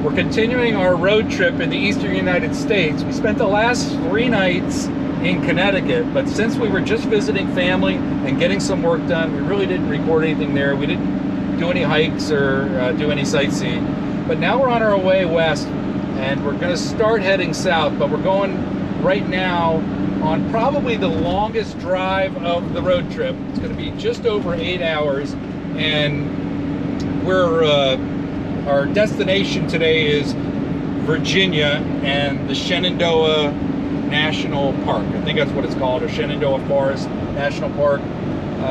We're continuing our road trip in the eastern United States. We spent the last 3 nights in Connecticut, but since we were just visiting family and getting some work done, we really didn't record anything there. We didn't do any hikes or do any sightseeing. But now we're on our way west, and we're going to start heading south, but we're going right now on probably the longest drive of the road trip. It's going to be just over 8 hours, and our destination today is Virginia and the Shenandoah National Park. I think that's what it's called, or Shenandoah Forest National Park.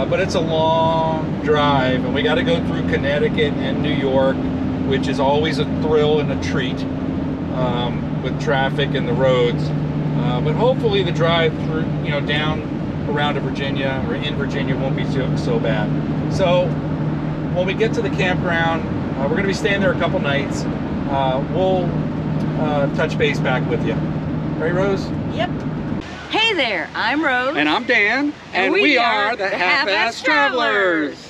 But it's a long drive, and we got to go through Connecticut and New York, which is always a thrill and a treat with traffic and the roads. But hopefully the drive through, down around to Virginia or in Virginia won't be so bad. So when we get to the campground, we're going to be staying there a couple nights. We'll touch base back with you. Right, Rose? Yep. Hey there, I'm Rose. And I'm Dan. And we are the Half-Ass Travelers.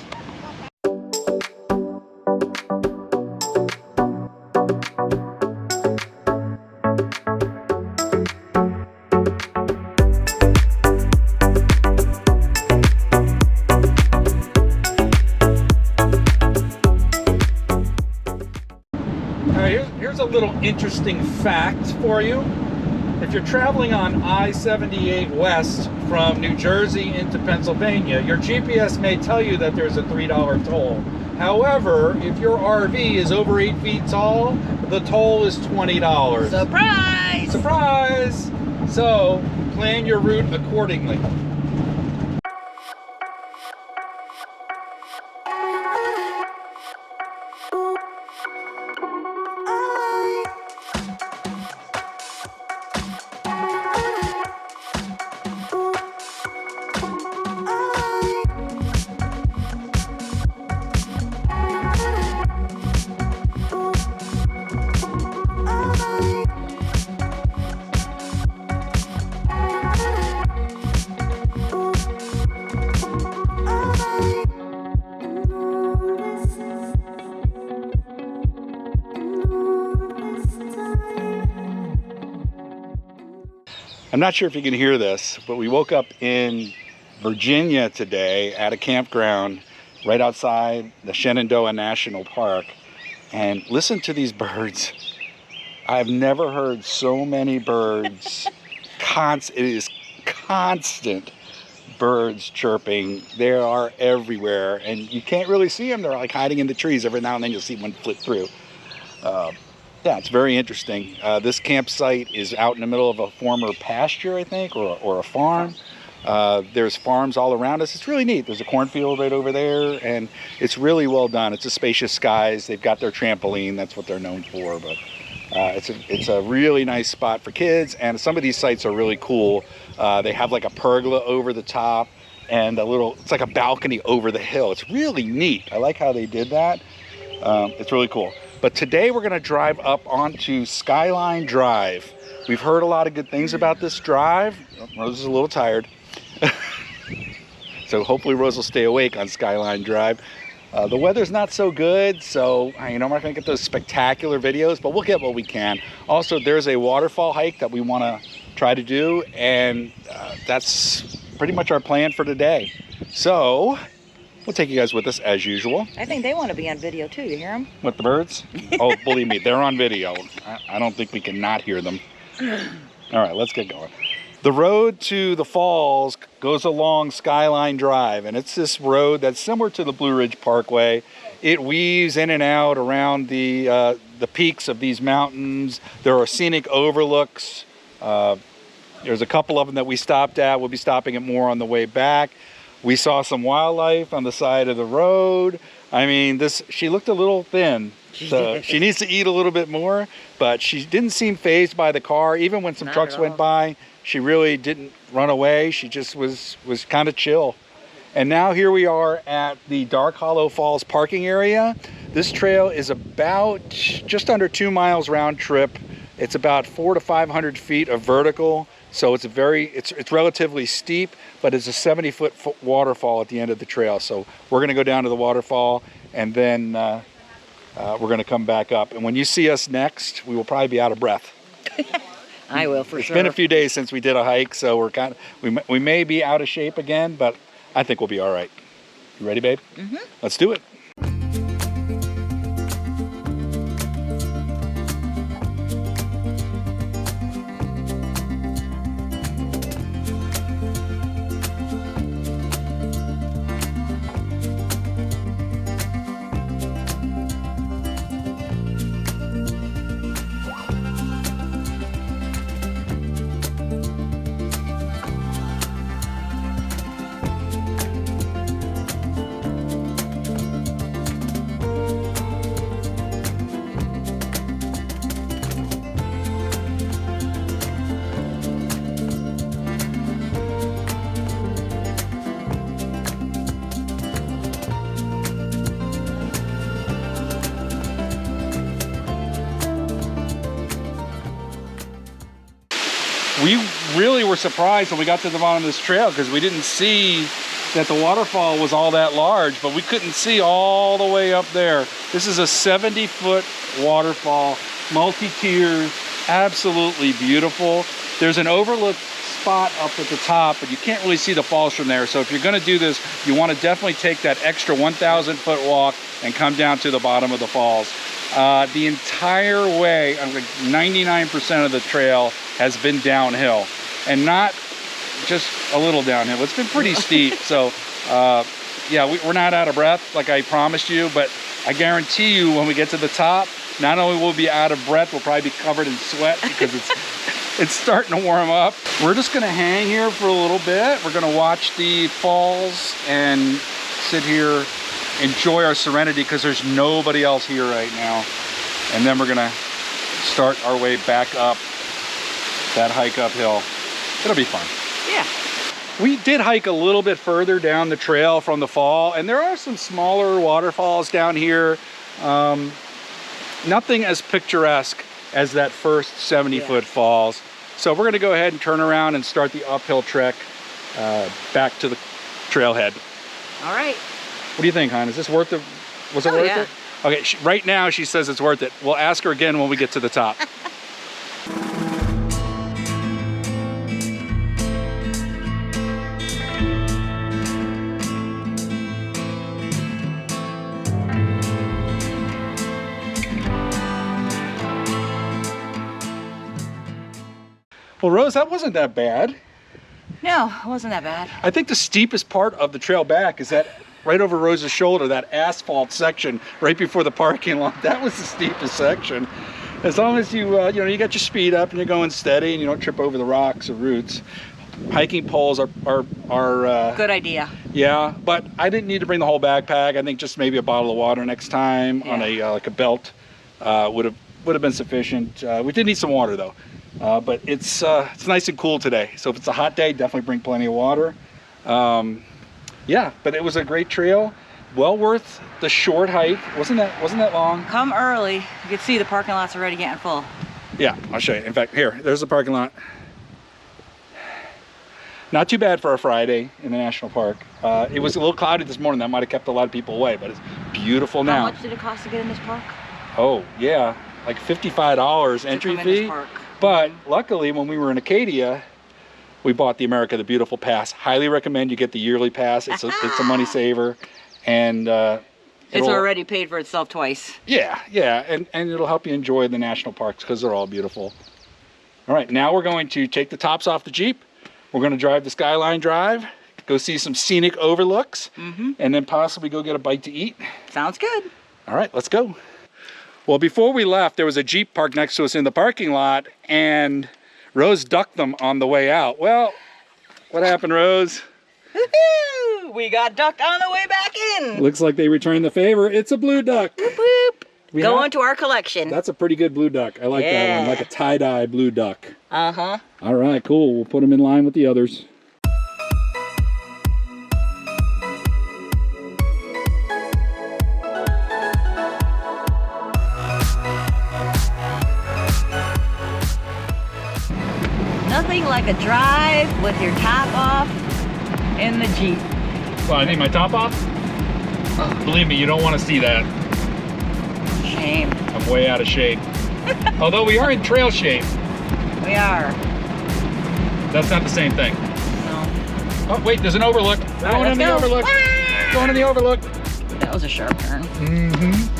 Here's a little interesting fact for you. If you're traveling on I-78 west from New Jersey into Pennsylvania, your GPS may tell you that there's a $3 toll. However, if your RV is over 8 feet tall, the toll is $20. Surprise! Surprise! So, plan your route accordingly. I'm not sure if you can hear this, but we woke up in Virginia today at a campground right outside the Shenandoah National Park. And listen to these birds. I've never heard so many birds. It is constant birds chirping. They are everywhere, and you can't really see them. They're like hiding in the trees. Every now and then you'll see one flit through. Yeah, it's very interesting. This campsite is out in the middle of a former pasture, I think, or a farm. There's farms all around us. It's really neat. There's a cornfield right over there, and it's really well done. It's a Spacious Skies. They've got their trampoline. That's what they're known for. But it's a really nice spot for kids, and some of these sites are really cool. They have like a pergola over the top, and it's like a balcony over the hill. It's really neat. I like how they did that. It's really cool. But today we're going to drive up onto Skyline Drive. We've heard a lot of good things about this drive. Rose is a little tired. So hopefully Rose will stay awake on Skyline Drive. The weather's not so good, so I'm not going to get those spectacular videos, but we'll get what we can. Also, there's a waterfall hike that we want to try to do, and that's pretty much our plan for today. So we'll take you guys with us as usual. I think they want to be on video too. You hear them? What, the birds? Oh, believe me, they're on video. I don't think we can not hear them. All right, let's get going. The road to the falls goes along Skyline Drive, and it's this road that's similar to the Blue Ridge Parkway. It weaves in and out around the peaks of these mountains. There are scenic overlooks. There's a couple of them that we stopped at. We'll be stopping at more on the way back. We saw some wildlife on the side of the road. I mean, she looked a little thin, so she needs to eat a little bit more, but she didn't seem fazed by the car. Even when some trucks went by, she really didn't run away. She just was kind of chill. And now here we are at the Dark Hollow Falls parking area. This trail is about just under 2 miles round trip. It's about 400 to 500 feet of vertical. So it's relatively steep, but it's a 70-foot waterfall at the end of the trail. So we're going to go down to the waterfall and then we're going to come back up. And when you see us next, we will probably be out of breath. I will for sure. It's been a few days since we did a hike, so we're we may be out of shape again, but I think we'll be all right. You ready, babe? Mm-hmm. Let's do it. We really were surprised when we got to the bottom of this trail because we didn't see that the waterfall was all that large, but we couldn't see all the way up there. This is a 70-foot waterfall, multi-tiers, absolutely beautiful. There's an overlook spot up at the top, but you can't really see the falls from there. So if you're gonna do this, you wanna definitely take that extra 1,000-foot walk and come down to the bottom of the falls. The entire way, like 99% of the trail has been downhill, and not just a little downhill. It's been pretty steep. So yeah, we're not out of breath like I promised you, but I guarantee you when we get to the top, not only will we be out of breath, we'll probably be covered in sweat because it's starting to warm up. We're just gonna hang here for a little bit. We're gonna watch the falls and sit here, enjoy our serenity because there's nobody else here right now. And then we're gonna start our way back up that hike uphill. It'll be fun. Yeah. We did hike a little bit further down the trail from the fall, and there are some smaller waterfalls down here. Nothing as picturesque as that first 70-foot falls. So we're gonna go ahead and turn around and start the uphill trek back to the trailhead. All right. What do you think, hon? Is this worth it? Was it worth it? Okay, right now she says it's worth it. We'll ask her again when we get to the top. Well, Rose, that wasn't that bad. No, it wasn't that bad. I think the steepest part of the trail back is that right over Rose's shoulder, that asphalt section right before the parking lot. That was the steepest section. As long as you, you know, you got your speed up and you're going steady and you don't trip over the rocks or roots. Hiking poles are good idea. Yeah, but I didn't need to bring the whole backpack. I think just maybe a bottle of water next time on a like a belt would have been sufficient. We did need some water though. But it's nice and cool today. So if it's a hot day, definitely bring plenty of water. Yeah, but it was a great trail. Well worth the short hike. Wasn't that long? Come early. You can see the parking lot's already getting full. Yeah, I'll show you. In fact, here, there's the parking lot. Not too bad for a Friday in the national park. It was a little cloudy this morning. That might have kept a lot of people away, but it's beautiful now. How much did it cost to get in this park? Oh, yeah, like $55 entry fee. But luckily, when we were in Acadia, we bought the America the Beautiful pass. Highly recommend you get the yearly pass. It's a money saver, and it's already paid for itself twice. Yeah, and it'll help you enjoy the national parks because they're all beautiful. All right, now we're going to take the tops off the Jeep. We're going to drive the Skyline Drive, go see some scenic overlooks, and then possibly go get a bite to eat. Sounds good. All right, let's go. Well, before we left, there was a Jeep parked next to us in the parking lot, and Rose ducked them on the way out. Well, what happened, Rose? Woohoo! We got ducked on the way back in. Looks like they returned the favor. It's a blue duck. Boop, boop. Go on to our collection. That's a pretty good blue duck. I like that one, like a tie-dye blue duck. Uh-huh. All right, cool. We'll put them in line with the others. Nothing like a drive with your top off in the Jeep. Well, I need my top off? Believe me, you don't want to see that. shame. I'm way out of shape. Although we are in trail shape. We are. That's not the same thing. No. Oh, wait, there's an overlook. All Going right, in the let's go. overlook. Going in the overlook. That was a sharp turn. Mm-hmm.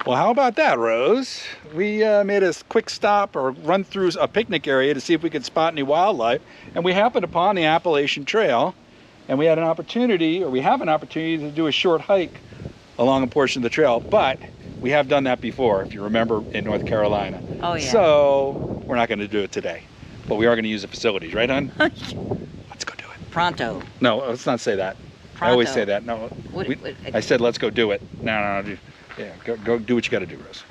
Well, how about that, Rose? We made a quick stop or run through a picnic area to see if we could spot any wildlife, and we happened upon the Appalachian Trail, and we had an opportunity, or we have an opportunity, to do a short hike along a portion of the trail, but we have done that before, if you remember, in North Carolina. Oh, yeah. So we're not going to do it today, but we are going to use the facilities, right, hon? Let's go do it. Pronto. No, let's not say that. Pronto. I always say that. No, What- I said let's go do it. No. Yeah, go do what you got to do, Rose.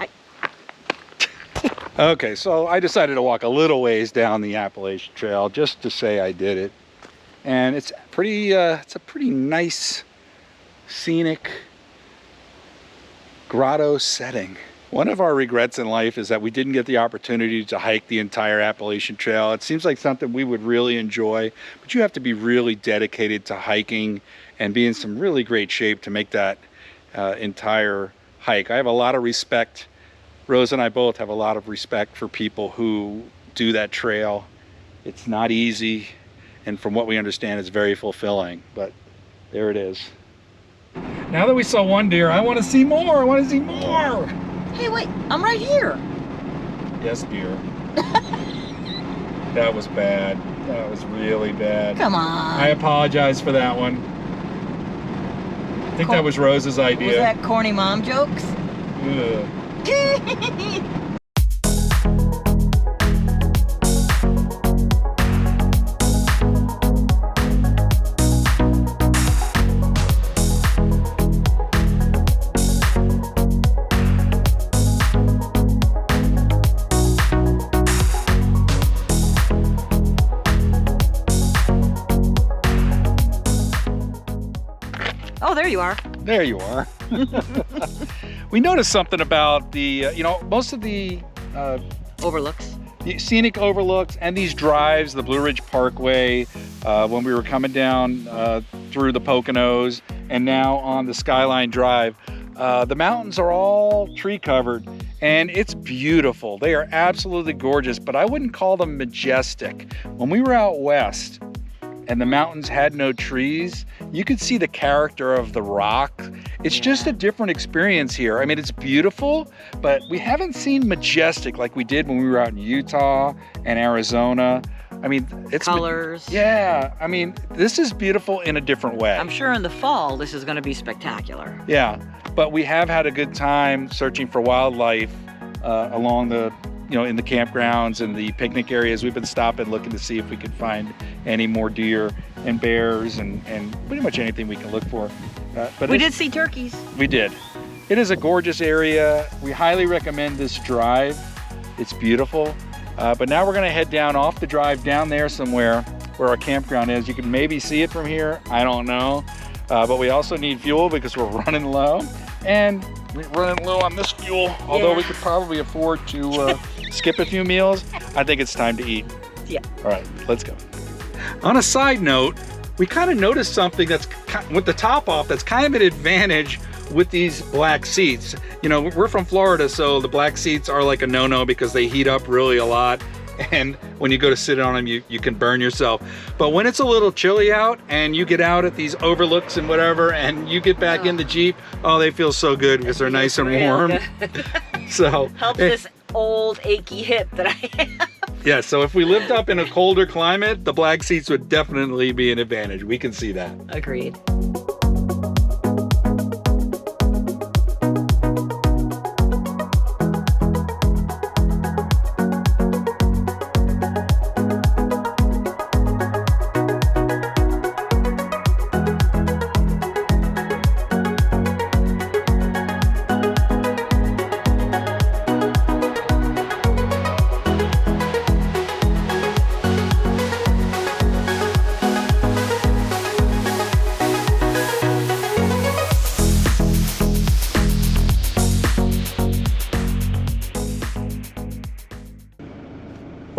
Okay, so I decided to walk a little ways down the Appalachian Trail just to say I did it, and it's pretty. It's a pretty nice, scenic grotto setting. One of our regrets in life is that we didn't get the opportunity to hike the entire Appalachian Trail. It seems like something we would really enjoy, but you have to be really dedicated to hiking and be in some really great shape to make that entire hike. I have a lot of respect. Rose and I both have a lot of respect for people who do that trail. It's not easy, and from what we understand, it's very fulfilling, but there it is. Now that we saw one deer, I want to see more. I want to see more. Hey, wait, I'm right here. Yes, dear. That was bad. That was really bad. Come on. I apologize for that one. I think that was Rose's idea. Was that corny mom jokes? Ugh. Oh, there you are. There you are. We noticed something about the, most of the Overlooks. the scenic overlooks and these drives, the Blue Ridge Parkway, when we were coming down through the Poconos and now on the Skyline Drive, the mountains are all tree covered and it's beautiful. They are absolutely gorgeous, but I wouldn't call them majestic. When we were out west and the mountains had no trees, you could see the character of the rock. It's just a different experience here. I mean, it's beautiful, but we haven't seen majestic like we did when we were out in Utah and Arizona. I mean, it's Colors. Yeah, I mean, this is beautiful in a different way. I'm sure in the fall, this is going to be spectacular. Yeah, but we have had a good time searching for wildlife along the, in the campgrounds and the picnic areas. We've been stopping, looking to see if we can find any more deer and bears and pretty much anything we can look for. But We did see turkeys. We did. It is a gorgeous area. We highly recommend this drive. It's beautiful. But now we're gonna head down off the drive down there somewhere where our campground is. You can maybe see it from here, I don't know. But we also need fuel because we're running low. And we're running low on this fuel, although we could probably afford to skip a few meals. I think it's time to eat. Yeah. All right, let's go. On a side note, we kind of noticed something that's with the top off that's kind of an advantage with these black seats. We're from Florida, so the black seats are like a no-no because they heat up really a lot. And when you go to sit on them, you can burn yourself. But when it's a little chilly out and you get out at these overlooks and whatever, and you get back in the Jeep, oh, they feel so good because they're nice and warm. So helps this old achy hip that I have. Yeah, so if we lived up in a colder climate, the black seats would definitely be an advantage. We can see that. Agreed.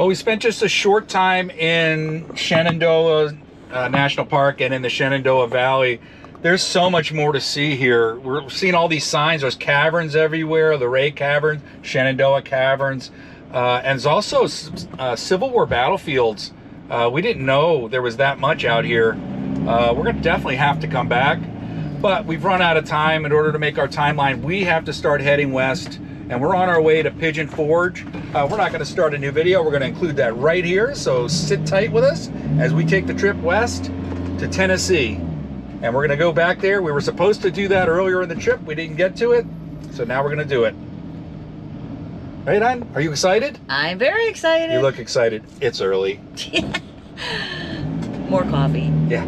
Well, we spent just a short time in Shenandoah National Park and in the Shenandoah Valley. There's so much more to see here. We're seeing all these signs. There's caverns everywhere. The Ray Cavern, Shenandoah Caverns. And there's also Civil War battlefields. We didn't know there was that much out here. We're going to definitely have to come back. But we've run out of time. In order to make our timeline, we have to start heading west. And we're on our way to Pigeon Forge. We're not going to start a new video. We're going to include that right here. So sit tight with us as we take the trip west to Tennessee. And we're going to go back there. We were supposed to do that earlier in the trip. We didn't get to it. So now we're going to do it. Right, Ann? Are you excited? I'm very excited. You look excited. It's early. More coffee. Yeah.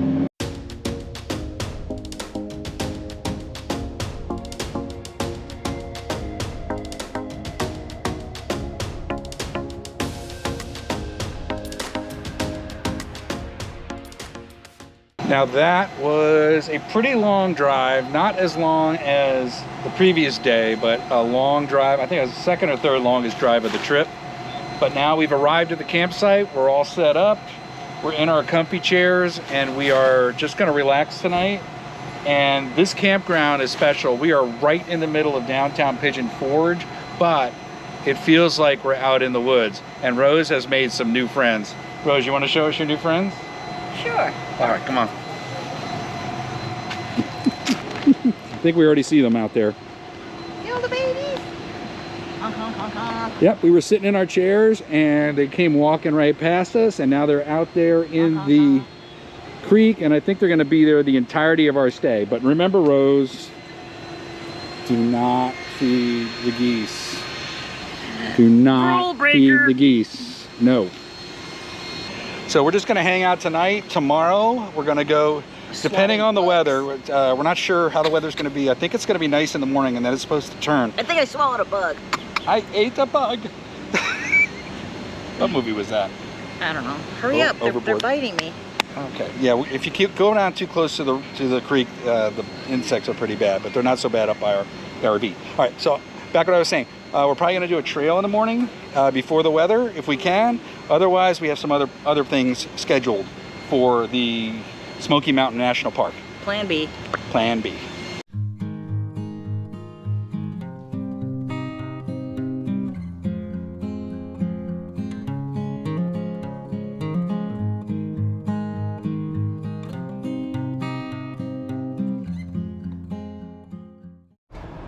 Now that was a pretty long drive, not as long as the previous day, but a long drive. I think it was the second or third longest drive of the trip. But now we've arrived at the campsite. We're all set up. We're in our comfy chairs and we are just gonna relax tonight. And this campground is special. We are right in the middle of downtown Pigeon Forge, but it feels like we're out in the woods. And Rose has made some new friends. Rose, you wanna show us your new friends? Sure. All right, come on. I think we already see them out there. You know the babies. Yep, we were sitting in our chairs and they came walking right past us, and now they're out there in the creek, and I think they're going to be there the entirety of our stay. But remember, Rose, do not feed the geese. Do not feed the geese. No. So we're just going to hang out tonight. Tomorrow we're going to go, depending on the weather. We're not sure how the weather's going to be. I think it's going to be nice in the morning and then it's supposed to turn. I think I swallowed a bug. I ate a bug. What movie was that? I don't know. Hurry up, they're biting me. Okay, yeah, if you keep going down too close to the creek, the insects are pretty bad, but they're not so bad up by our RV. All right, so back what I was saying. We're probably gonna do a trail in the morning before the weather, if we can. Otherwise, we have some other things scheduled for the Smoky Mountain National Park. Plan B. Plan B.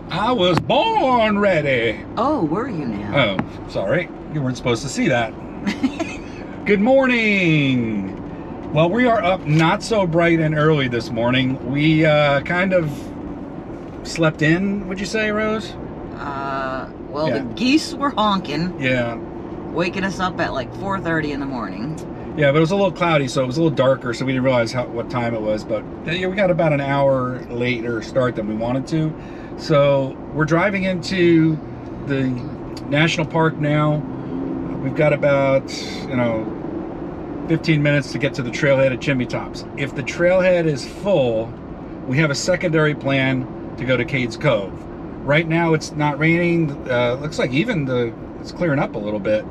I was born ready. Oh, were you now? Oh, sorry. You weren't supposed to see that. Good morning. Well, we are up not so bright and early this morning. We kind of slept in, would you say, Rose? Well, yeah. The geese were honking. Yeah. Waking us up at like 4:30 in the morning. Yeah, but it was a little cloudy, so it was a little darker, so we didn't realize what time it was. But yeah, we got about an hour later start than we wanted to. So we're driving into the national park now. We've got about, 15 minutes to get to the trailhead at Chimney Tops. If the trailhead is full, we have a secondary plan to go to Cades Cove. Right now it's not raining. Looks like even it's clearing up a little bit.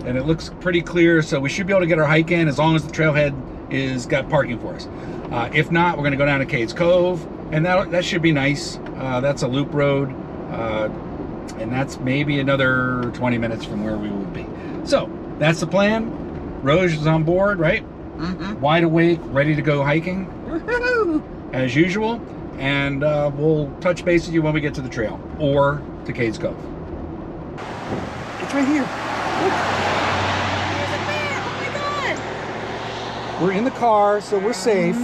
And it looks pretty clear, so we should be able to get our hike in as long as the trailhead is got parking for us. If not, we're gonna go down to Cades Cove, and that should be nice. That's a loop road, and that's maybe another 20 minutes from where we would be. So that's the plan. Rose is on board, right? Mm-hmm. Wide awake, ready to go hiking. Woohoo! As usual, and we'll touch base with you when we get to the trail or to Cades Cove. It's right here. There's a bear! Oh my god! We're in the car, so we're safe.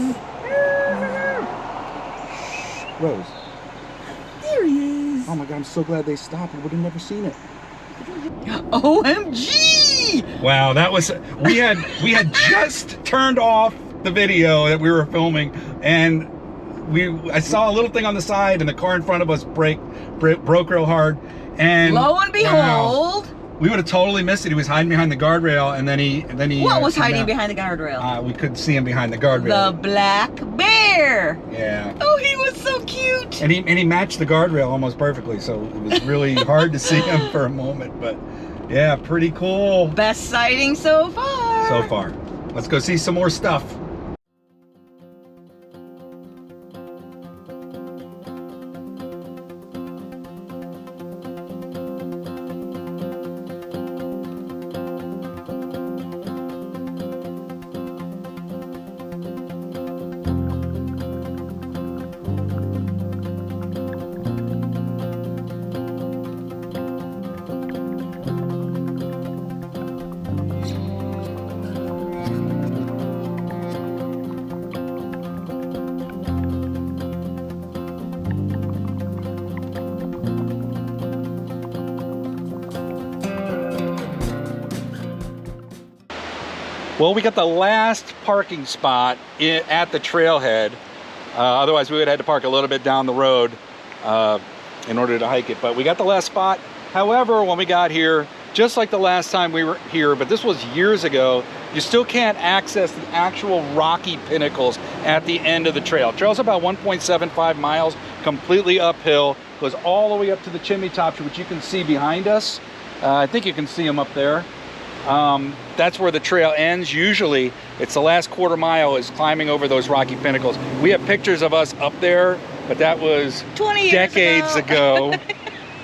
Rose. There he is. Oh my god, I'm so glad they stopped. We would have never seen it. OMG! Wow, that was we had just turned off the video that we were filming, and I saw a little thing on the side, and the car in front of us broke real hard. And lo and behold, wow, we would have totally missed it. He was hiding behind the guardrail, and then he. What was hiding behind the guardrail? We couldn't see him behind the guardrail. The black bear. Yeah. Oh, he was so cute. And he matched the guardrail almost perfectly, so it was really hard to see him for a moment. But Yeah, pretty cool. Best sighting so far. So far. Let's go see some more stuff. Well, we got the last parking spot at the trailhead. Otherwise, we would have had to park a little bit down the road in order to hike it. But we got the last spot. However, when we got here, just like the last time we were here, but this was years ago, you still can't access the actual rocky pinnacles at the end of the trail. Trail's about 1.75 miles, completely uphill, goes all the way up to the chimney tops, which you can see behind us. I think you can see them up there. That's where the trail ends. Usually it's the last quarter mile is climbing over those rocky pinnacles. We have pictures of us up there, but that was 20 years decades ago.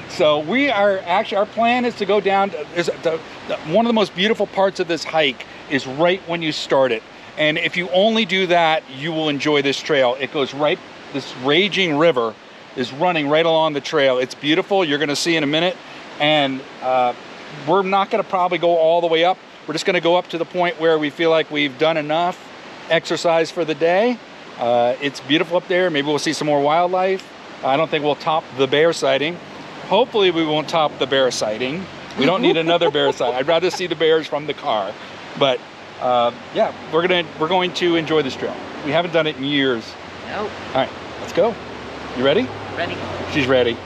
So we are actually, our plan is to go down. One of the most beautiful parts of this hike is right when you start it. And if you only do that, you will enjoy this trail. It goes right, this raging river is running right along the trail. It's beautiful. You're going to see in a minute. And we're not going to probably go all the way up. We're just going to go up to the point where we feel like we've done enough exercise for the day. It's beautiful up there. Maybe we'll see some more wildlife. I don't think we'll top the bear sighting. Hopefully we won't top the bear sighting. We don't need another bear sighting. I'd rather see the bears from the car. But yeah, we're going to enjoy this trail. We haven't done it in years. Nope. All right, let's go. You ready? Ready. She's ready.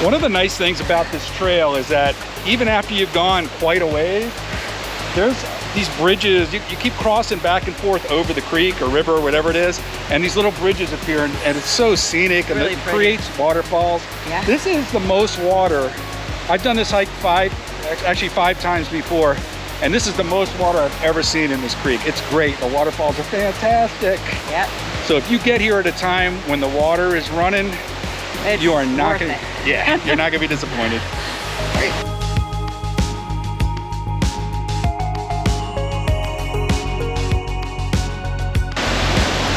One of the nice things about this trail is that even after you've gone quite a ways, there's these bridges. You keep crossing back and forth over the creek or river or whatever it is, and these little bridges appear, and it's so scenic, and really it pretty. creates waterfalls. Yeah. This is the most water. I've done this hike five times before, and this is the most water I've ever seen in this creek. It's great. The waterfalls are fantastic. Yep. So if you get here at a time when the water is running, It's you are not worth gonna, it. yeah, you're not gonna be disappointed. Great.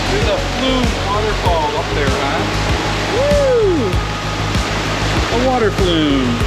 There's a flume waterfall up there, huh? Woo! A water flume.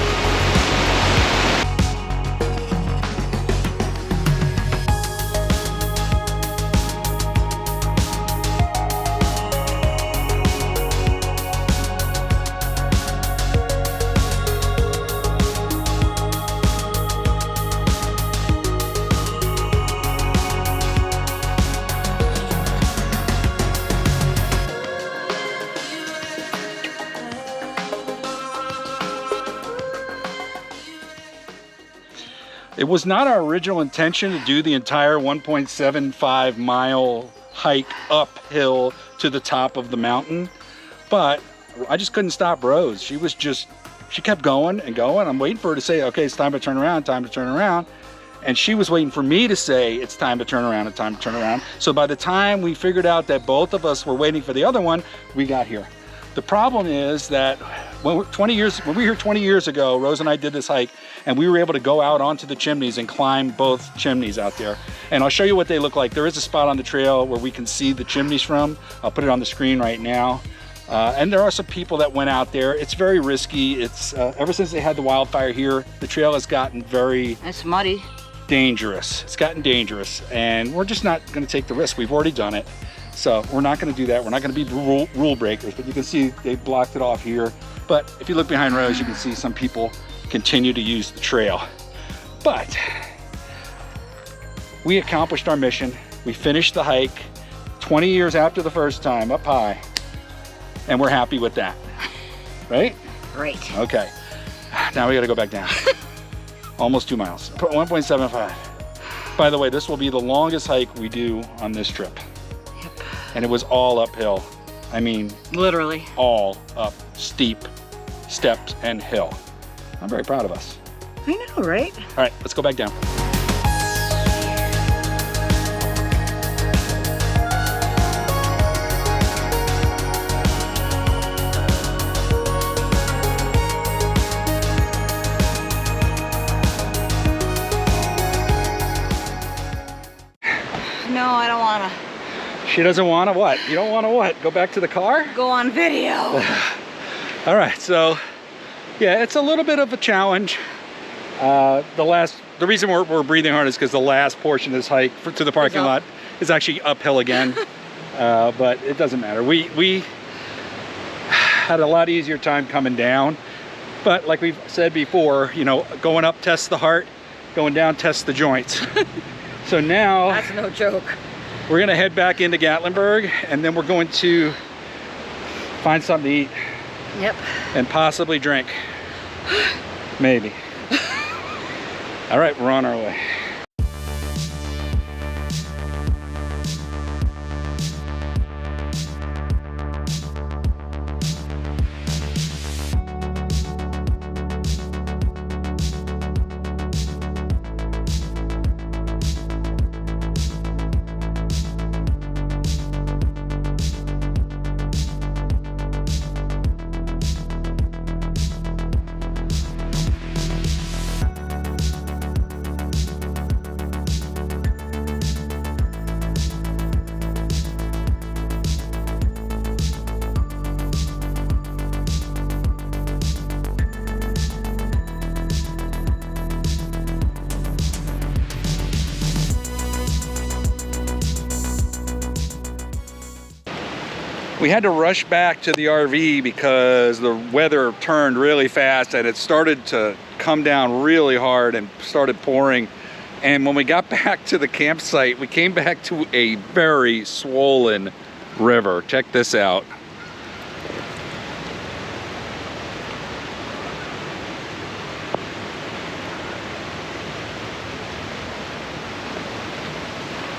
It was not our original intention to do the entire 1.75 mile hike uphill to the top of the mountain, but I just couldn't stop Rose. She kept going and going. I'm waiting for her to say, okay, it's time to turn around, time to turn around. And she was waiting for me to say, it's time to turn around, it's time to turn around. So by the time we figured out that both of us were waiting for the other one, we got here. The problem is that when we were here 20 years ago, Rose and I did this hike, and we were able to go out onto the chimneys and climb both chimneys out there. And I'll show you what they look like. There is a spot on the trail where we can see the chimneys from. I'll put it on the screen right now. And there are some people that went out there. It's very risky. It's ever since they had the wildfire here, the trail has gotten very... It's muddy. Dangerous. It's gotten dangerous, and we're just not going to take the risk. We've already done it. So we're not going to do that. We're not going to be rule breakers, but you can see they blocked it off here. But if you look behind Rose, you can see some people continue to use the trail. But we accomplished our mission. We finished the hike 20 years after the first time up high, and we're happy with that, right? Right. Okay, now we got to go back down. Almost 2 miles, 1.75. By the way, this will be the longest hike we do on this trip. And it was all uphill. I mean, literally all up steep steps and hill. I'm very proud of us. I know, right? All right, let's go back down. No, I don't want to. She doesn't want to what? You don't want to what? Go back to the car? Go on video. All right, so yeah, it's a little bit of a challenge. The reason we're breathing hard is because the last portion of this hike to the parking lot is actually uphill again. But it doesn't matter. We had a lot easier time coming down. But like we've said before, you know, going up tests the heart, going down tests the joints. So now that's no joke. We're gonna head back into Gatlinburg, and then we're going to find something to eat. Yep. And possibly drink. Maybe. All right, we're on our way. We had to rush back to the RV because the weather turned really fast and it started to come down really hard and started pouring. And when we got back to the campsite, we came back to a very swollen river. Check this out.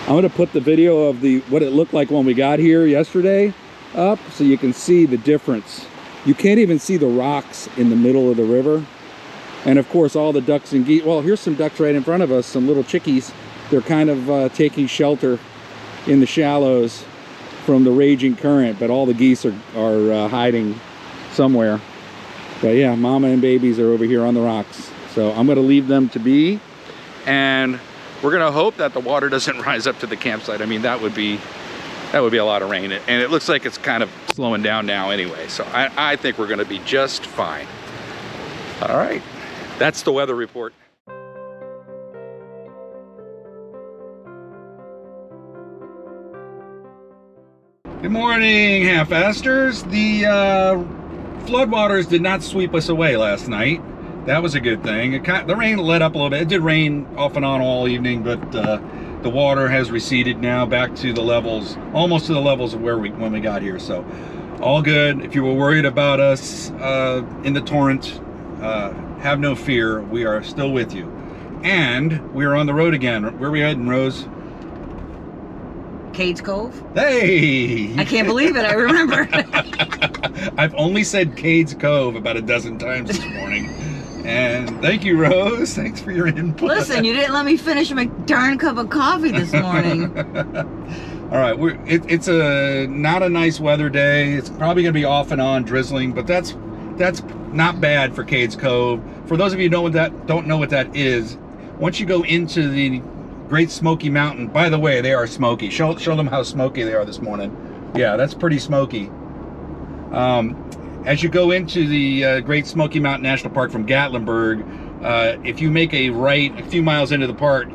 I'm gonna put the video of what it looked like when we got here yesterday up so you can see the difference. You can't even see the rocks in the middle of the river. And of course all the ducks and geese, well, here's some ducks right in front of us, some little chickies. They're kind of taking shelter in the shallows from the raging current, but all the geese are hiding somewhere. But yeah, mama and babies are over here on the rocks. So I'm gonna leave them to be, and we're gonna hope that the water doesn't rise up to the campsite. I mean, that would be a lot of rain, and it looks like it's kind of slowing down now anyway. So I think we're gonna be just fine. All right, that's the weather report. Good morning, half-asters. The floodwaters did not sweep us away last night. That was a good thing. The rain let up a little bit. It did rain off and on all evening, but the water has receded now back to the levels, almost to the levels of when we got here. So all good. If you were worried about us in the torrent, have no fear. We are still with you. And we're on the road again. Where are we heading, Rose? Cades Cove. Hey! I can't believe it. I remember. I've only said Cades Cove about a dozen times this morning. And thank you, Rose. Thanks for your input. Listen, you didn't let me finish my darn cup of coffee this morning. All right, it's a not a nice weather day. It's probably going to be off and on drizzling, but that's not bad for Cades Cove. For those of you who don't know what that is, once you go into the Great Smoky Mountain, by the way, they are smoky. Show them how smoky they are this morning. Yeah, that's pretty smoky. As you go into the Great Smoky Mountain National Park from Gatlinburg, if you make a right a few miles into the park,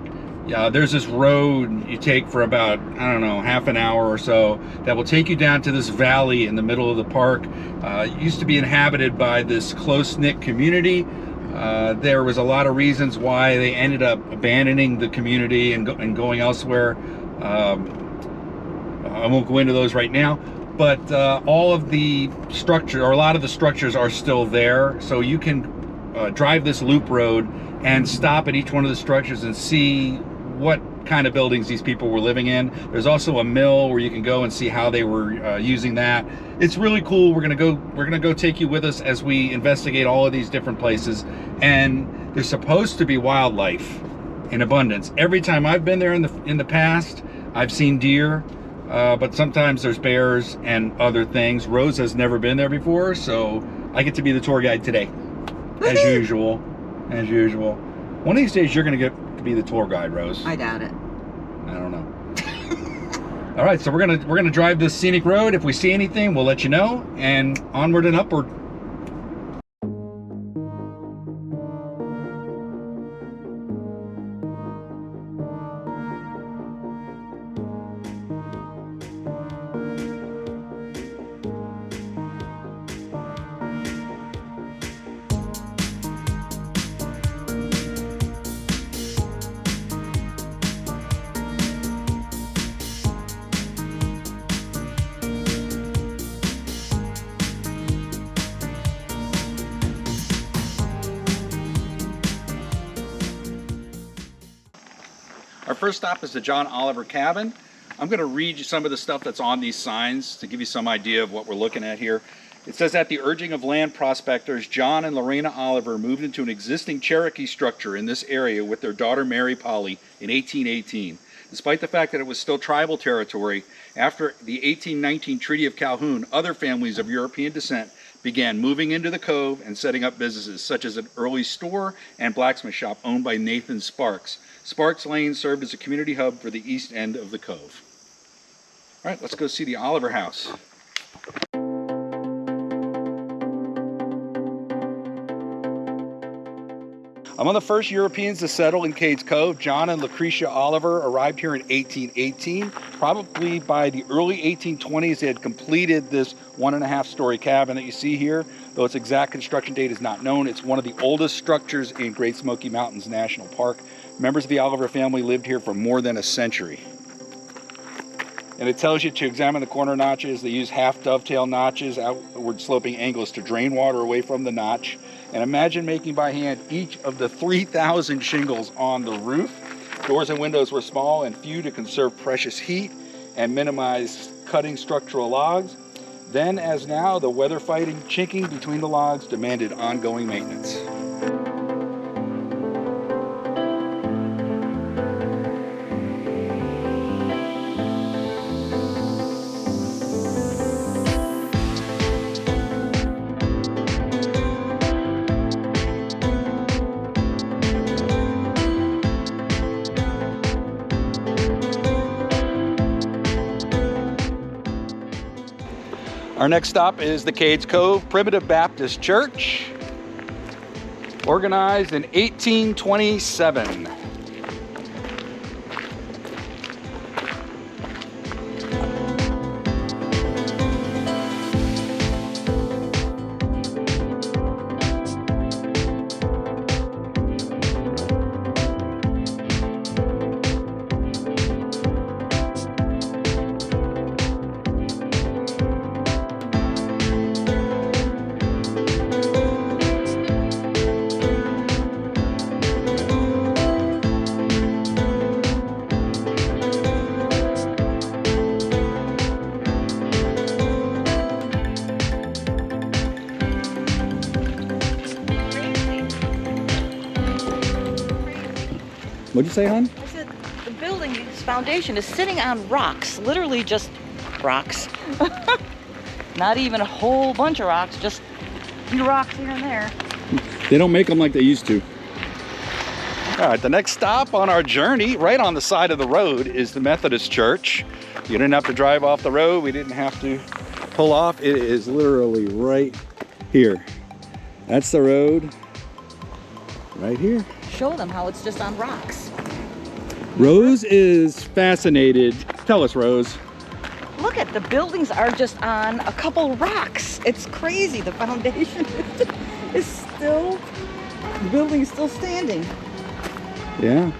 there's this road you take for about, I don't know, half an hour or so that will take you down to this valley in the middle of the park. It used to be inhabited by this close-knit community. There was a lot of reasons why they ended up abandoning the community and going elsewhere. I won't go into those right now, but all of the structure, or a lot of the structures, are still there. So you can drive this loop road and stop at each one of the structures and see what kind of buildings these people were living in. There's also a mill where you can go and see how they were using that. It's really cool. We're gonna go take you with us as we investigate all of these different places. And there's supposed to be wildlife in abundance. Every time I've been there in the past, I've seen deer, but sometimes there's bears and other things. Rose has never been there before, so I get to be the tour guide today, as usual. As usual. One of these days you're gonna get to be the tour guide, Rose. I doubt it. I don't know. All right, so we're gonna drive this scenic road. If we see anything, we'll let you know, and onward and upward. Our first stop is the John Oliver Cabin. I'm going to read you some of the stuff that's on these signs to give you some idea of what we're looking at here. It says, at the urging of land prospectors, John and Lorena Oliver moved into an existing Cherokee structure in this area with their daughter Mary Polly in 1818. Despite the fact that it was still tribal territory, after the 1819 Treaty of Calhoun, other families of European descent began moving into the cove and setting up businesses such as an early store and blacksmith shop owned by Nathan Sparks. Sparks Lane served as a community hub for the east end of the cove. All right, let's go see the Oliver house. Among the first Europeans to settle in Cades Cove, John and Lucretia Oliver arrived here in 1818. Probably by the early 1820s, they had completed this 1.5-story cabin that you see here. Though its exact construction date is not known, it's one of the oldest structures in Great Smoky Mountains National Park. Members of the Oliver family lived here for more than a century. And it tells you to examine the corner notches. They use half dovetail notches, outward sloping angles to drain water away from the notch. And imagine making by hand each of the 3,000 shingles on the roof. Doors and windows were small and few to conserve precious heat and minimize cutting structural logs. Then, as now, the weather-fighting chinking between the logs demanded ongoing maintenance. Our next stop is the Cades Cove Primitive Baptist Church, organized in 1827. What'd you say, hon? I said the building's foundation is sitting on rocks, literally just rocks. Not even a whole bunch of rocks, just a few rocks here and there. They don't make them like they used to. All right, the next stop on our journey, right on the side of the road, is the Methodist Church. You didn't have to drive off the road. We didn't have to pull off. It is literally right here. That's the road right here. Show them how it's just on rocks. Rose is fascinated. Tell us, Rose. Look at the buildings are just on a couple rocks. It's crazy. The foundation is still, the building is still standing. Yeah.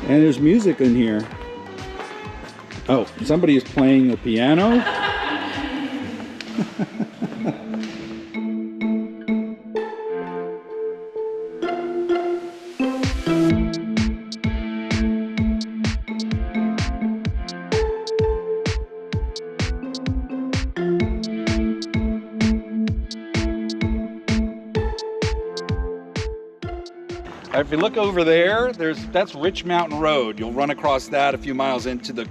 And there's music in here. Oh, somebody is playing the piano. If you look over there, that's Rich Mountain Road. You'll run across that a few miles into the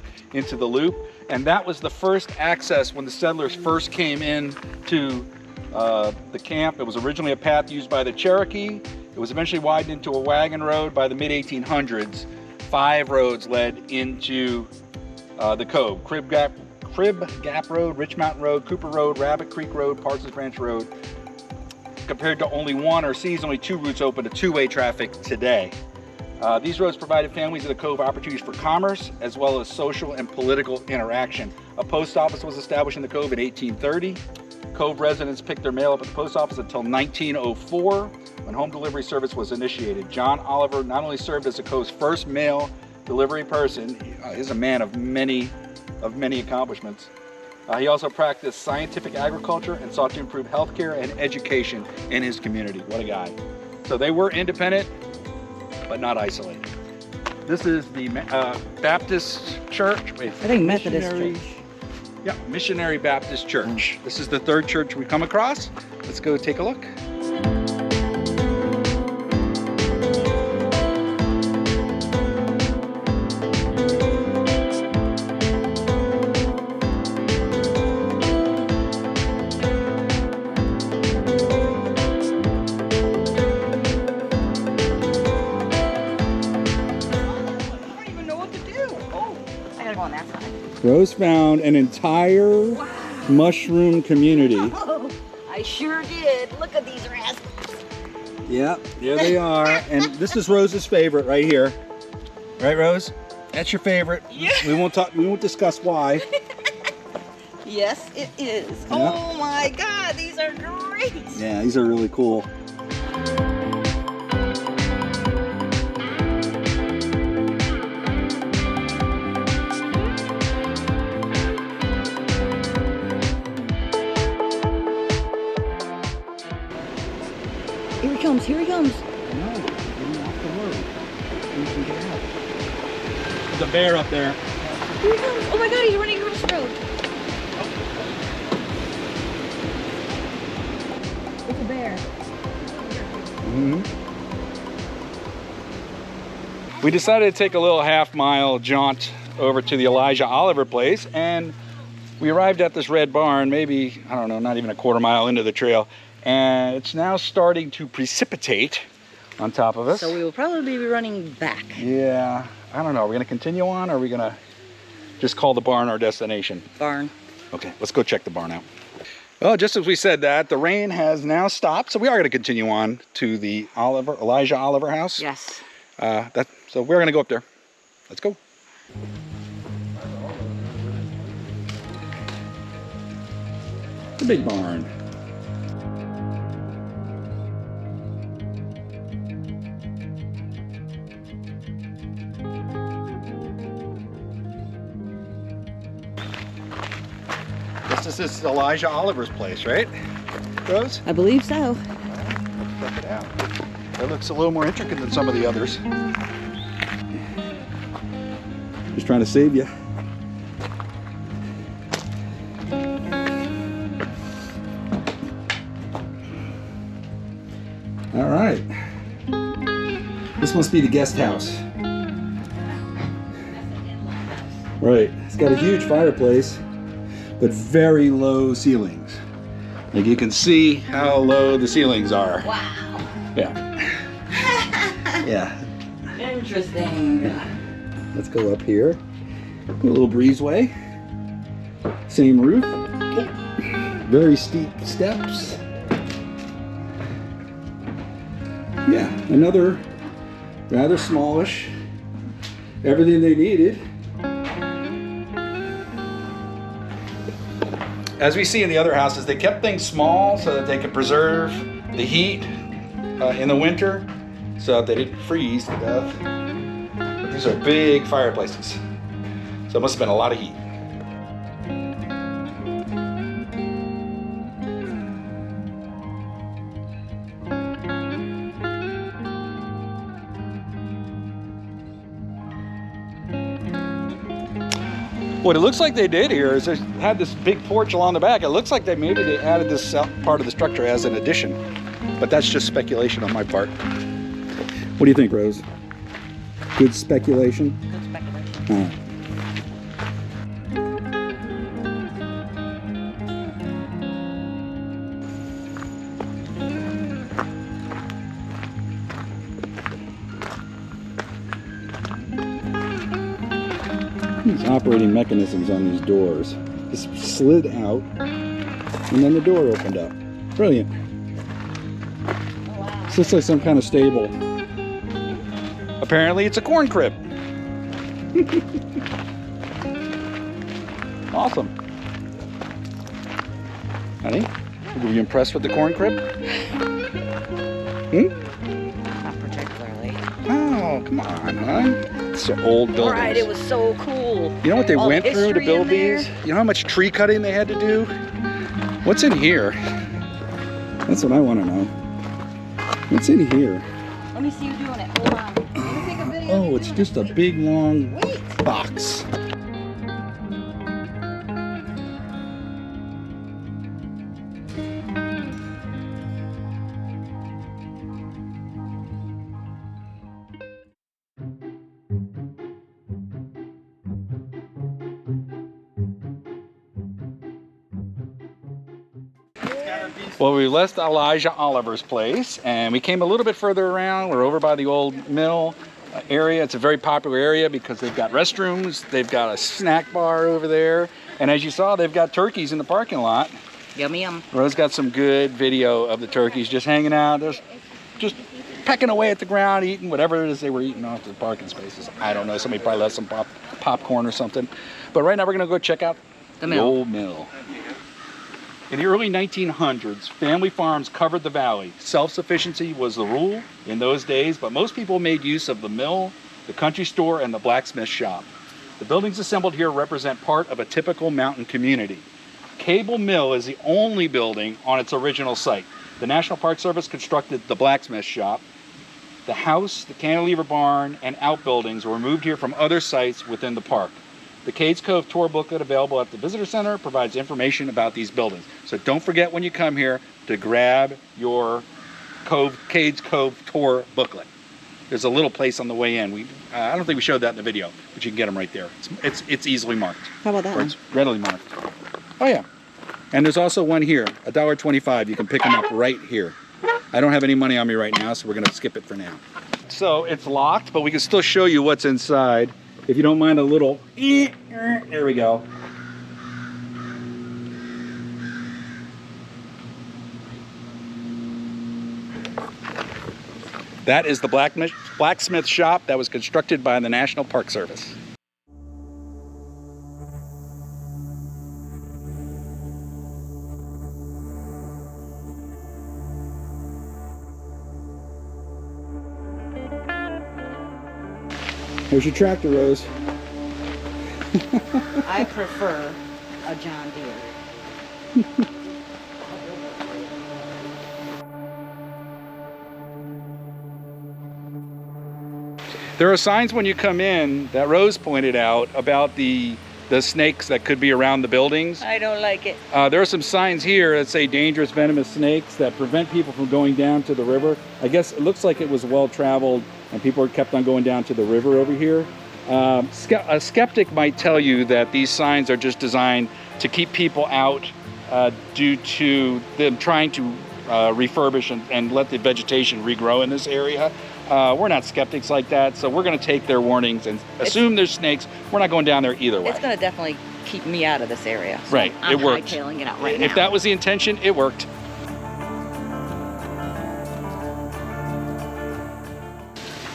loop, and that was the first access when the settlers first came in to the camp. It was originally a path used by the Cherokee. It was eventually widened into a wagon road by the mid-1800s. 5 roads led into the Cove: Crib Gap Road, Rich Mountain Road, Cooper Road, Rabbit Creek Road, Parsons Branch Road. Compared to only 1 or seasonally 2 routes open to two-way traffic today. These roads provided families of the Cove opportunities for commerce as well as social and political interaction. A post office was established in the Cove in 1830. Cove residents picked their mail up at the post office until 1904 when home delivery service was initiated. John Oliver not only served as the Cove's first mail delivery person, he's a man of many accomplishments. He also practiced scientific agriculture and sought to improve healthcare and education in his community. What a guy. So they were independent, but not isolated. This is the Baptist Church. Wait, I think Methodist Church. Yeah, Missionary Baptist Church. This is the 3rd church we come across. Let's go take a look. Rose found an entire mushroom community. Oh, I sure did. Look at these rascals. Yeah, there they are. And this is Rose's favorite right here. Right, Rose? That's your favorite. Yeah. We won't discuss why. Yes, it is. Yeah. Oh my God, these are great. Yeah, these are really cool. Here he comes. No, getting off the road. You can get out. There's a bear up there. Here he comes. Oh my God, he's running across the road. It's a bear. We decided to take a little half-mile jaunt over to the Elijah Oliver place, and we arrived at this red barn, maybe, I don't know, not even a quarter mile into the trail. And it's now starting to precipitate on top of us. So we will probably be running back. Yeah, I don't know. Are we going to continue on, or are we going to just call the barn our destination? Barn. Okay, let's go check the barn out. Well, just as we said that, the rain has now stopped, so we are going to continue on to the Elijah Oliver house. Yes. So we're going to go up there. Let's go. The big barn. This is Elijah Oliver's place, right, Rose? I believe so. Let's check it out. It looks a little more intricate than some of the others. Just trying to save you. All right. This This must be the guest house. Right. It's got a huge fireplace, but very low ceilings. Like you can see how low the ceilings are. Wow. Yeah. Yeah. Interesting. Yeah. Let's go up here. Put a little breezeway. Same roof. Very steep steps. Yeah, another rather smallish. Everything they needed. As we see in the other houses, they kept things small so that they could preserve the heat in the winter so that they didn't freeze to death. But these are big fireplaces, so it must have been a lot of heat. What it looks like they did here is they had this big porch along the back. It looks like maybe they added this part of the structure as an addition, but that's just speculation on my part. What do you think, Rose? Good speculation? Good speculation. These operating mechanisms on these doors just slid out and then the door opened up. Brilliant. Oh, wow. This looks like some kind of stable. Apparently it's a corn crib. Awesome. Honey, were you impressed with the corn crib? Not particularly. Oh, come on, hon. It's an old building. Right, it was so cool. You know what they All the went through to history build in there. these? You know how much tree cutting they had to do? What's in here? That's what I want to know. What's in here? Let me see you doing it. Hold on. Let me take a video. Oh, it's just a big long Wait. box. Well, we left Elijah Oliver's place and we came a little bit further around. We're over by the old mill area. It's a very popular area because they've got restrooms, they've got a snack bar over there, and as you saw, they've got turkeys in the parking lot. Yum yum. Rose got some good video of the turkeys just hanging out, just pecking away at the ground, eating whatever it is they were eating off the parking spaces. I don't know, somebody probably left some popcorn or something. But right now we're gonna go check out the old mill. In the early 1900s, family farms covered the valley. Self-sufficiency was the rule in those days, but most people made use of the mill, the country store, and the blacksmith shop. The buildings assembled here represent part of a typical mountain community. Cable Mill is the only building on its original site. The National Park Service constructed the blacksmith shop. The house, the cantilever barn, and outbuildings were moved here from other sites within the park. The Cades Cove tour booklet available at the visitor center provides information about these buildings. So don't forget when you come here to grab your Cades Cove tour booklet. There's a little place on the way in. I don't think we showed that in the video, but you can get them right there. It's easily marked. How about that Or one? it's readily marked. Oh yeah. And there's also one here, $1.25. You can pick them up right here. I don't have any money on me right now, so we're gonna skip it for now. So it's locked, but we can still show you what's inside. If you don't mind a little, there we go. That is the blacksmith shop that was constructed by the National Park Service. Here's your tractor, Rose. I prefer a John Deere. There are signs when you come in that Rose pointed out about the the snakes that could be around the buildings. I don't like it. There are some signs here that say dangerous venomous snakes that prevent people from going down to the river. I guess it looks like it was well traveled and people kept on going down to the river over here. A skeptic might tell you that these signs are just designed to keep people out due to them trying to refurbish and let the vegetation regrow in this area. We're not skeptics like that, so we're going to take their warnings and assume there's snakes. We're not going down there either way. It's going to definitely keep me out of this area. So right, I'm it worked. hightailing it out right now. If that was the intention, it worked.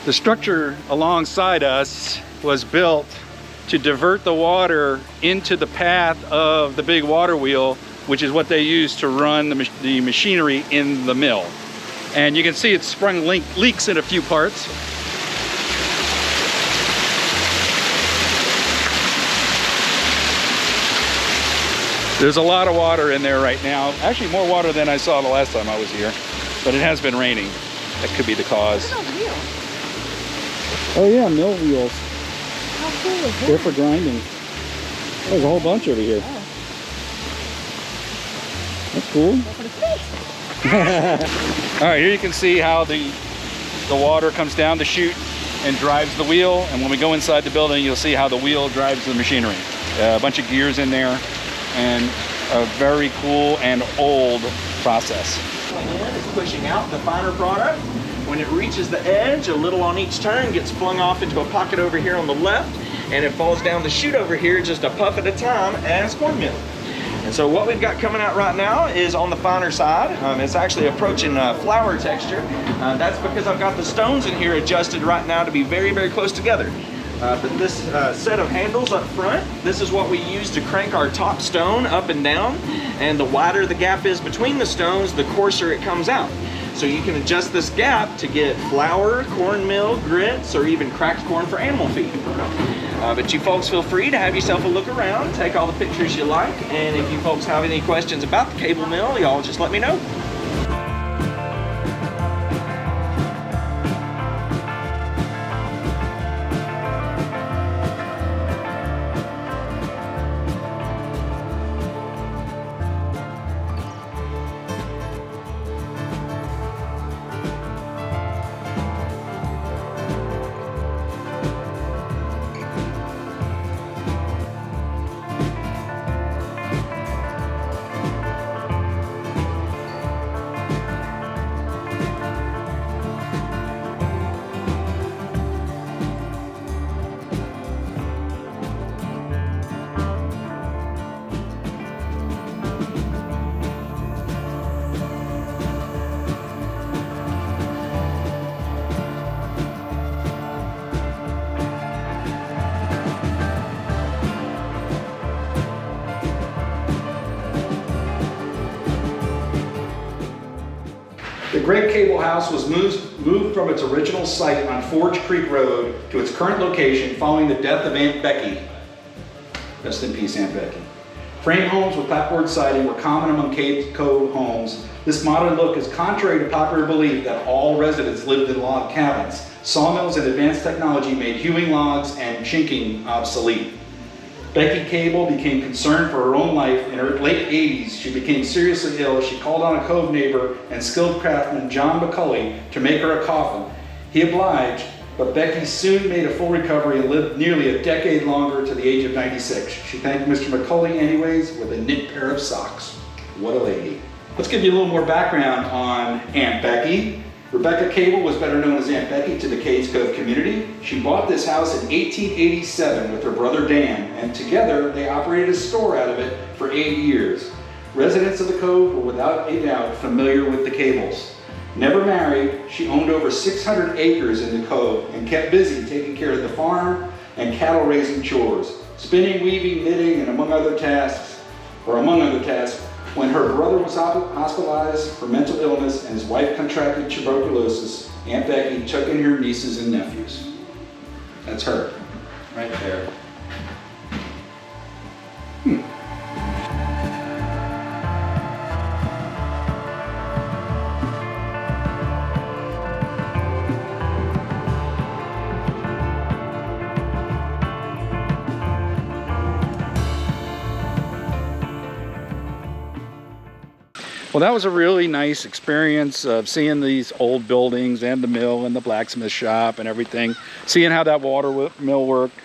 The structure alongside us was built to divert the water into the path of the big water wheel, which is what they use to run the machinery in the mill. And you can see it's sprung leaks in a few parts. There's a lot of water in there right now. Actually, more water than I saw the last time I was here. But it has been raining. That could be the cause. Look at those wheels. Oh yeah, mill wheels. How cool is that? They're for grinding. There's a whole bunch over here. Oh. That's cool. All right, here you can see how the water comes down the chute and drives the wheel. And when we go inside the building, you'll see how the wheel drives the machinery. A bunch of gears in there and a very cool and old process. It's pushing out the finer product. When it reaches the edge, a little on each turn gets flung off into a pocket over here on the left, and it falls down the chute over here just a puff at a time as cornmeal. And so what we've got coming out right now is on the finer side. It's actually approaching flour texture. That's because I've got the stones in here adjusted right now to be very, very close together. But this set of handles up front, this is what we use to crank our top stone up and down. And the wider the gap is between the stones, the coarser it comes out. So you can adjust this gap to get flour, cornmeal, grits, or even cracked corn for animal feed. But you folks feel free to have yourself a look around, take all the pictures you like, and if you folks have any questions about the cable mill, y'all just let me know. The Great Cable House was moved from its original site on Forge Creek Road to its current location following the death of Aunt Becky. Rest in peace, Aunt Becky. Frame homes with clapboard siding were common among Cades Cove homes. This modern look is contrary to popular belief that all residents lived in log cabins. Sawmills and advanced technology made hewing logs and chinking obsolete. Becky Cable became concerned for her own life. In her late 80s, she became seriously ill. She called on a Cove neighbor and skilled craftsman, John McCulley, to make her a coffin. He obliged, but Becky soon made a full recovery and lived nearly a decade longer to the age of 96. She thanked Mr. McCulley anyways with a knit pair of socks. What a lady. Let's give you a little more background on Aunt Becky. Rebecca Cable was better known as Aunt Becky to the Cades Cove community. She bought this house in 1887 with her brother Dan, and together they operated a store out of it for 8 years. Residents of the Cove were without a doubt familiar with the Cables. Never married, she owned over 600 acres in the Cove and kept busy taking care of the farm and cattle raising chores, spinning, weaving, knitting, and among other tasks, when her brother was hospitalized for mental illness and his wife contracted tuberculosis, Aunt Becky took in her nieces and nephews. That's her, right there. Well, that was a really nice experience of seeing these old buildings and the mill and the blacksmith shop and everything, seeing how that water mill worked.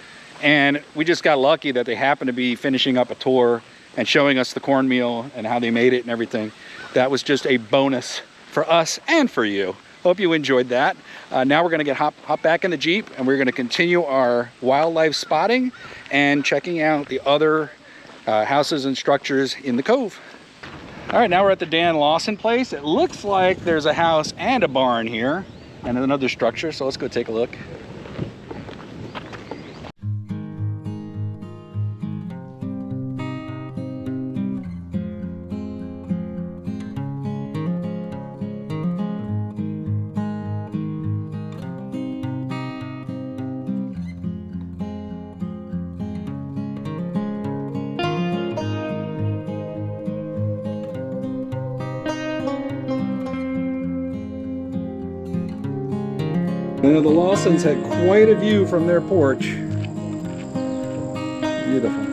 And we just got lucky that they happened to be finishing up a tour and showing us the cornmeal and how they made it and everything. That was just a bonus for us and for you. Hope you enjoyed that. Now we're gonna hop back in the Jeep and we're gonna continue our wildlife spotting and checking out the other houses and structures in the cove. All right, now we're at the Dan Lawson place. It looks like there's a house and a barn here and another structure, so let's go take a look. Now the Lawsons had quite a view from their porch. Beautiful.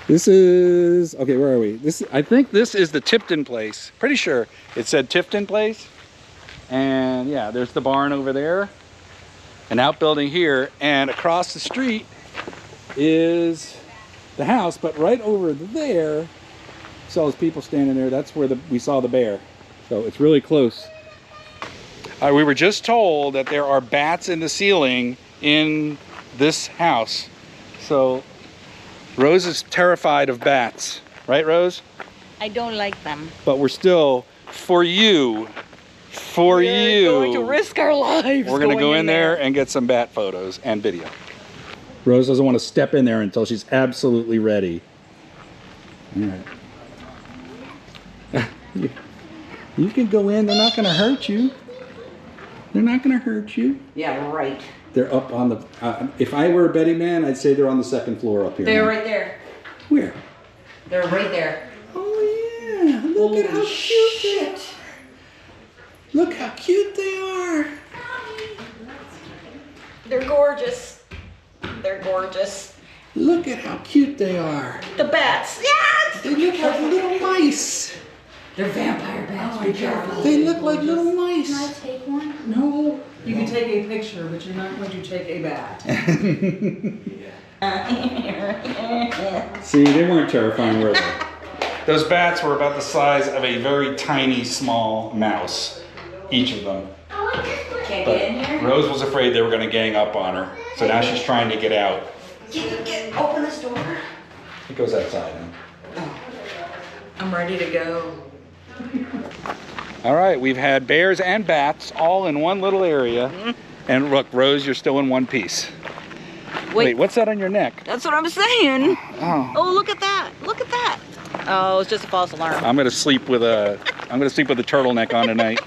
This is, okay, where are we? I think this is the Tipton Place. Pretty sure it said Tipton Place. And yeah, there's the barn over there. An outbuilding here. And across the street is the house. But right over there, saw those people standing there. That's where we saw the bear. So it's really close. We were just told that there are bats in the ceiling in this house. So Rose is terrified of bats, right, Rose? I don't like them. But we're still, for you, We're going to risk our lives. We're going to go in there and get some bat photos and video. Rose doesn't want to step in there until she's absolutely ready. All right. You can go in. They're not going to hurt you. They're not going to hurt you. Yeah, right. They're up on the, if I were a betting man, I'd say they're on the second floor up here. They're right there. Where? They're right there. Oh yeah, look at how cute they are. Look how cute they are. They're gorgeous. They're gorgeous. Look at how cute they are. The bats. Yeah! They look like little mice. They're vampire bats. Be careful. They look like little mice. Can I take one? No. You can take a picture, but you're not going to take a bat. See, they weren't terrifying, were they? Those bats were about the size of a very tiny, small mouse, each of them. Can't get in here? Rose was afraid they were going to gang up on her, so now she's trying to get out. Open this door. It goes outside. Huh? I'm ready to go. All right, we've had bears and bats all in one little area. And look, Rose, you're still in one piece. Wait, what's that on your neck? That's what I'm saying. Oh. Oh, look at that. Look at that. Oh, it's just a false alarm. I'm gonna sleep with a turtleneck on tonight.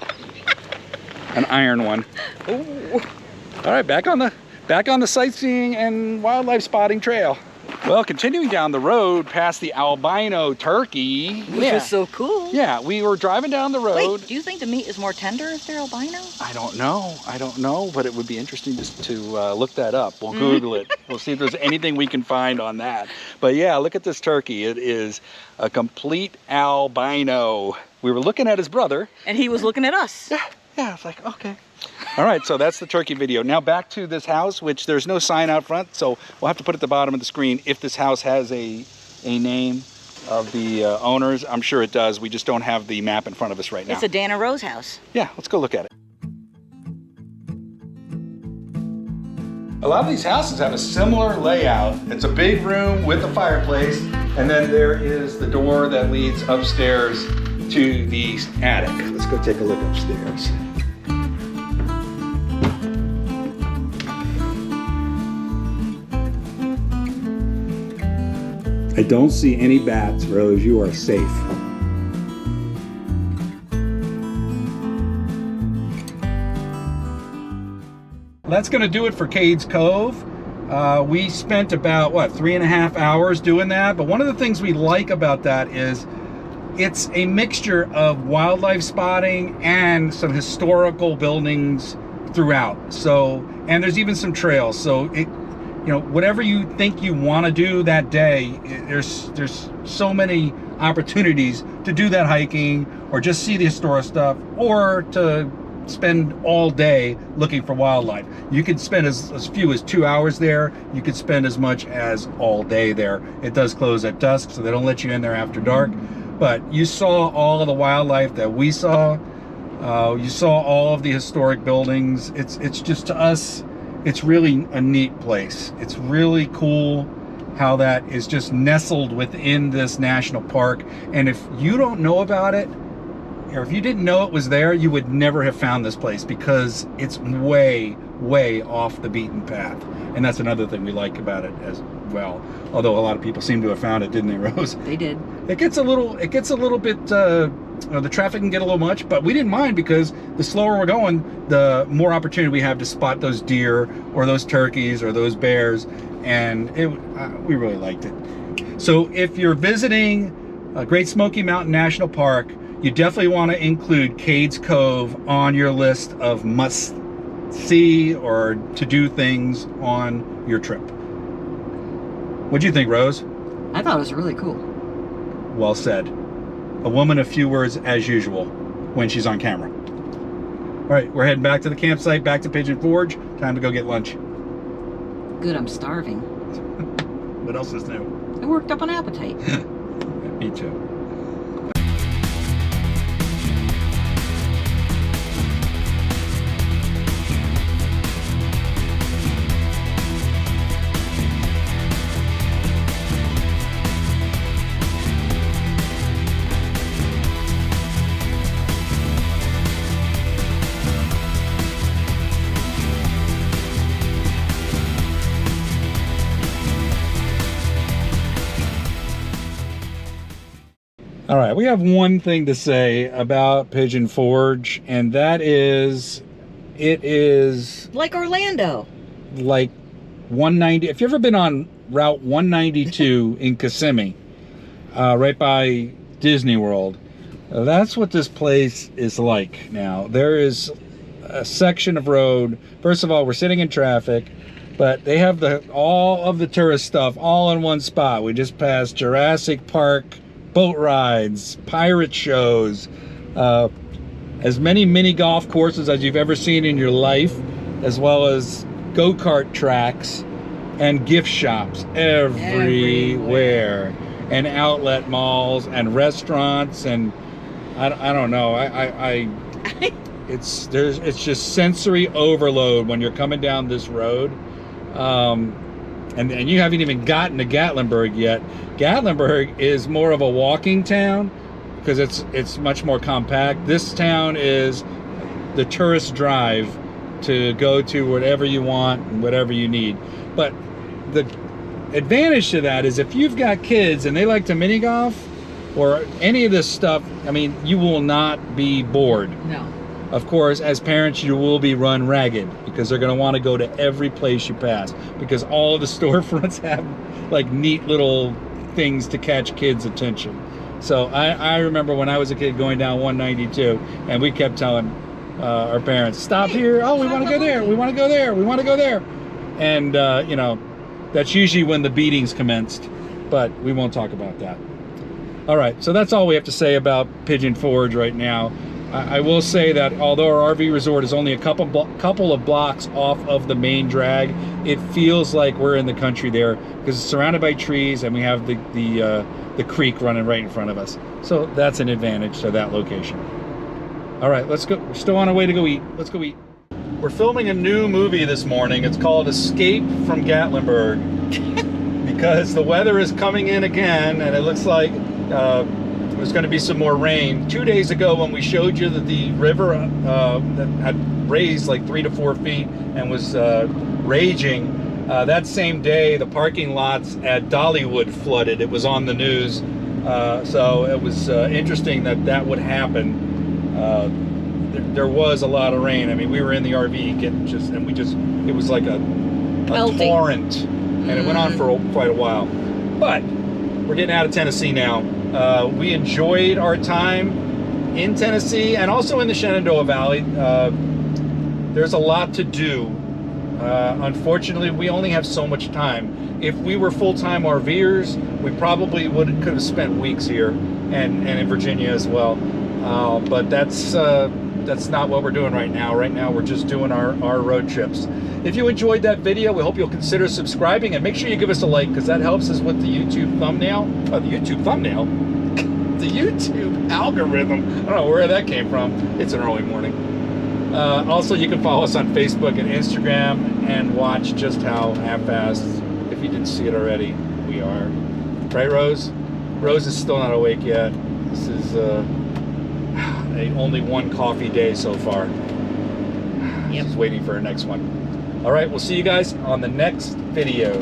An iron one. Ooh. All right, back on the sightseeing and wildlife spotting trail. Well, continuing down the road past the albino turkey. Which is so cool. Yeah, we were driving down the road. Wait, do you think the meat is more tender if they're albino? I don't know, but it would be interesting just to look that up. We'll Google it. We'll see if there's anything we can find on that. But yeah, look at this turkey. It is a complete albino. We were looking at his brother. And he was looking at us. Yeah, it's like, okay. All right, so that's the turkey video. Now back to this house, which there's no sign out front, so we'll have to put at the bottom of the screen if this house has a name. of the owners. I'm sure it does. We just don't have the map in front of us right now. It's a Dana Rose house. Yeah, let's go look at it. A lot of these houses have a similar layout. It's a big room with a fireplace, and then there is the door that leads upstairs to the attic. Let's go take a look upstairs. I don't see any bats, Rose. You are safe. That's going to do it for Cades Cove. We spent about, 3.5 hours doing that. But one of the things we like about that is it's a mixture of wildlife spotting and some historical buildings throughout. So, and there's even some trails. So it, whatever you think you want to do that day, there's so many opportunities to do that hiking or just see the historic stuff, or to spend all day looking for wildlife. You could spend as few as 2 hours there. You could spend as much as all day there. It does close at dusk, so they don't let you in there after dark. But you saw all of the wildlife that we saw. You saw all of the historic buildings. It's just, to us, it's really a neat place. It's really cool how that is just nestled within this national park. And if you don't know about it, or if you didn't know it was there, you would never have found this place, because it's way, way off the beaten path. And that's another thing we like about it as well. Although a lot of people seem to have found it, didn't they, Rose? They did. It gets a little bit, the traffic can get a little much, but we didn't mind, because the slower we're going, the more opportunity we have to spot those deer or those turkeys or those bears. And we really liked it. So if you're visiting Great Smoky Mountain National Park, you definitely want to include Cades Cove on your list of must-see or to-do things on your trip. What'd you think, Rose? I thought it was really cool. Well said. A woman of few words, as usual, when she's on camera. All right, we're heading back to the campsite, back to Pigeon Forge. Time to go get lunch. Good, I'm starving. What else is new? I worked up an appetite. Me too. All right, we have one thing to say about Pigeon Forge, and that is, it is Like Orlando. like 190. If you've ever been on Route 192 in Kissimmee, right by Disney World, that's what this place is like now. There is a section of road. First of all, we're sitting in traffic, but they have all of the tourist stuff all in one spot. We just passed Jurassic Park boat rides, pirate shows, as many mini golf courses as you've ever seen in your life, as well as go-kart tracks and gift shops everywhere, and outlet malls and restaurants, and I don't know. It's just sensory overload when you're coming down this road. And you haven't even gotten to Gatlinburg yet. Gatlinburg is more of a walking town because it's much more compact. This town is the tourist drive to go to whatever you want and whatever you need. But the advantage to that is if you've got kids and they like to mini golf or any of this stuff, I mean, you will not be bored. No. Of course, as parents, you will be run ragged because they're going to want to go to every place you pass, because all of the storefronts have like neat little things to catch kids' attention. So I remember when I was a kid going down 192, and we kept telling our parents, stop here. Oh, we want to go there. We want to go there. We want to go there. And, that's usually when the beatings commenced, but we won't talk about that. All right, so that's all we have to say about Pigeon Forge right now. I will say that although our RV resort is only a couple of blocks off of the main drag, it feels like we're in the country there because it's surrounded by trees and we have the creek running right in front of us. So that's an advantage to that location. All right, let's go. We're still on our way to go eat. Let's go eat. We're filming a new movie this morning. It's called Escape from Gatlinburg because the weather is coming in again and it looks like there's going to be some more rain. 2 days ago when we showed you that the river that had raised like 3 to 4 feet and was raging, that same day the parking lots at Dollywood flooded. It was on the news. So it was interesting that would happen. There was a lot of rain. I mean, we were in the RV it was like a torrent, and it went on for quite a while. But we're getting out of Tennessee now. We enjoyed our time in Tennessee and also in the Shenandoah Valley. There's a lot to do. Unfortunately, we only have so much time. If we were full-time RVers, we probably could have spent weeks here and in Virginia as well. But that's not what we're doing right now. Right now, we're just doing our road trips. If you enjoyed that video, we hope you'll consider subscribing and make sure you give us a like because that helps us with the YouTube thumbnail. The YouTube thumbnail? The YouTube algorithm. I don't know where that came from. It's an early morning. Also, you can follow us on Facebook and Instagram and watch just how half-assed, if you didn't see it already, we are. Right, Rose? Rose is still not awake yet. This is only one coffee day so far. Yep. She's waiting for her next one. All right, we'll see you guys on the next video.